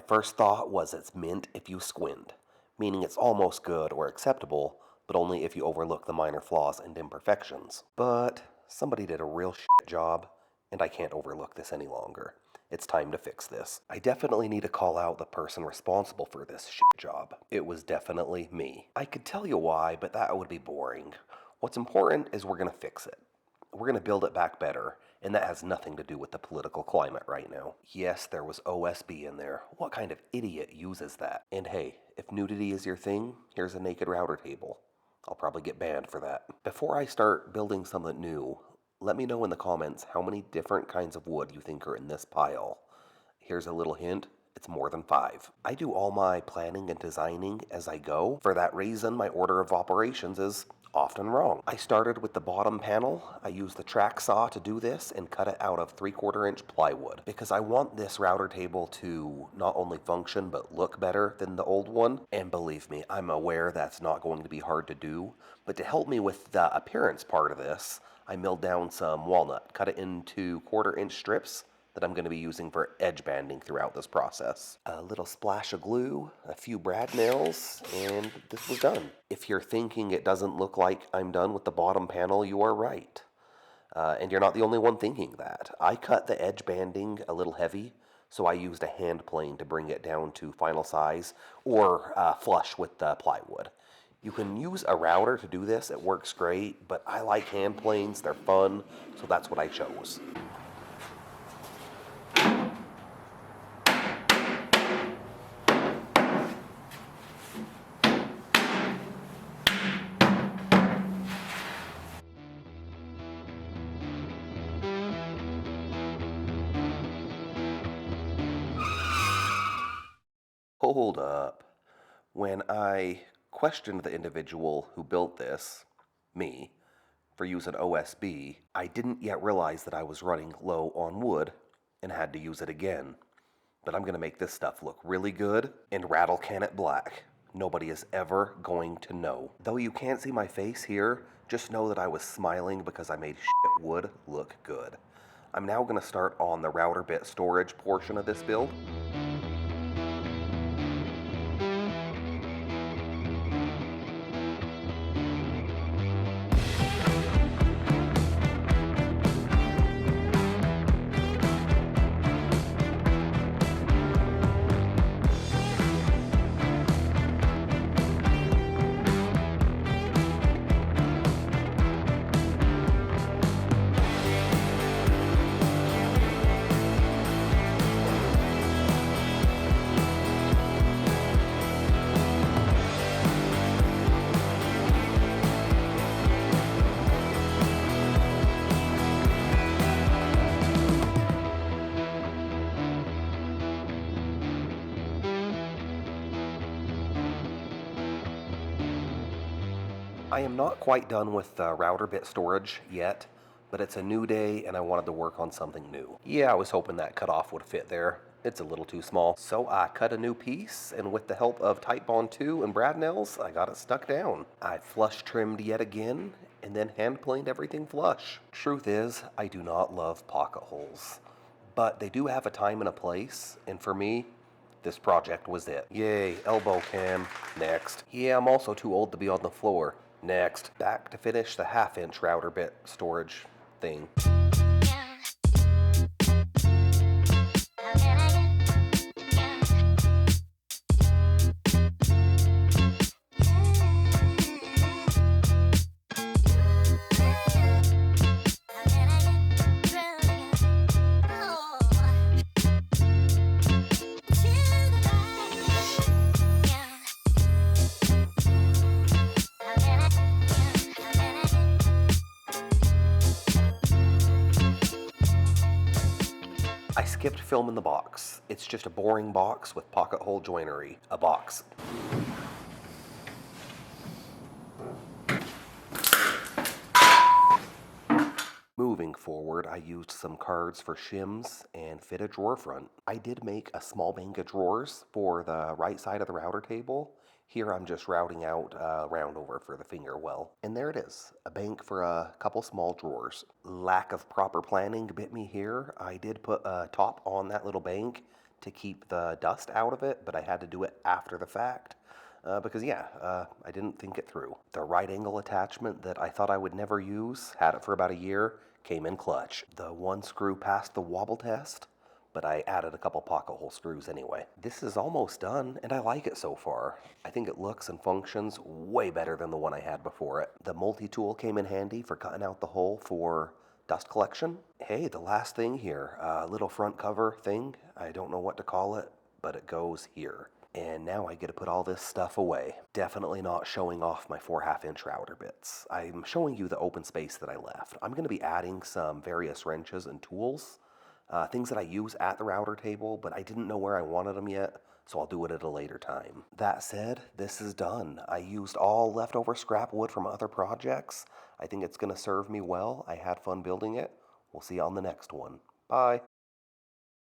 first thought was it's mint if you squint, meaning it's almost good or acceptable, but only if you overlook the minor flaws and imperfections. But somebody did a real shit job, and I can't overlook this any longer. It's time to fix this. I definitely need to call out the person responsible for this shit job. It was definitely me. I could tell you why, but that would be boring. What's important is we're gonna fix it. We're gonna build it back better, and that has nothing to do with the political climate right now. Yes, there was OSB in there. What kind of idiot uses that? And hey, if nudity is your thing, here's a naked router table. I'll probably get banned for that. Before I start building something new, let me know in the comments how many different kinds of wood you think are in this pile. Here's a little hint. It's more than 5. I do all my planning and designing as I go. For that reason, my order of operations is often wrong. I started with the bottom panel. I used the track saw to do this and cut it out of 3/4 inch plywood because I want this router table to not only function but look better than the old one. And believe me, I'm aware that's not going to be hard to do, but to help me with the appearance part of this, I milled down some walnut, cut it into 1/4 inch strips that I'm going to be using for edge banding throughout this process. A little splash of glue, a few brad nails, and this was done. If you're thinking it doesn't look like I'm done with the bottom panel, you are right. And you're not the only one thinking that. I cut the edge banding a little heavy, so I used a hand plane to bring it down to final size, or flush with the plywood. You can use a router to do this, it works great, but I like hand planes, they're fun, so that's what I chose. Hold up. When I questioned the individual who built this, me, for using OSB, I didn't yet realize that I was running low on wood and had to use it again. But I'm going to make this stuff look really good and rattle can it black. Nobody is ever going to know. Though you can't see my face here, just know that I was smiling because I made shit wood look good. I'm now going to start on the router bit storage portion of this build. I am not quite done with the router bit storage yet, but it's a new day and I wanted to work on something new. Yeah, I was hoping that cutoff would fit there. It's a little too small. So I cut a new piece, and with the help of Titebond 2 and brad nails, I got it stuck down. I flush trimmed yet again, and then hand planed everything flush. Truth is, I do not love pocket holes, but they do have a time and a place, and for me, this project was it. Yay, elbow cam. Next. Yeah, I'm also too old to be on the floor. Next. Back to finish the 1/2 inch router bit storage thing. I skipped filming the box. It's just a boring box with pocket hole joinery. A box. Moving forward, I used some cards for shims and fit a drawer front. I did make a small bank of drawers for the right side of the router table. Here I'm just routing out a round over for the finger well. And there it is, a bank for a couple small drawers. Lack of proper planning bit me here. I did put a top on that little bank to keep the dust out of it, but I had to do it after the fact. Because, I didn't think it through. The right angle attachment that I thought I would never use, had it for about a year, came in clutch. The one screw passed the wobble test, but I added a couple pocket hole screws anyway. This is almost done, and I like it so far. I think it looks and functions way better than the one I had before it. The multi-tool came in handy for cutting out the hole for dust collection. Hey, the last thing here, a little front cover thing. I don't know what to call it, but it goes here. And now I get to put all this stuff away. Definitely not showing off my 4.5-inch router bits. I'm showing you the open space that I left. I'm going to be adding some various wrenches and tools, things that I use at the router table, but I didn't know where I wanted them yet, so I'll do it at a later time. That said, this is done. I used all leftover scrap wood from other projects. I think it's going to serve me well. I had fun building it. We'll see you on the next one. Bye.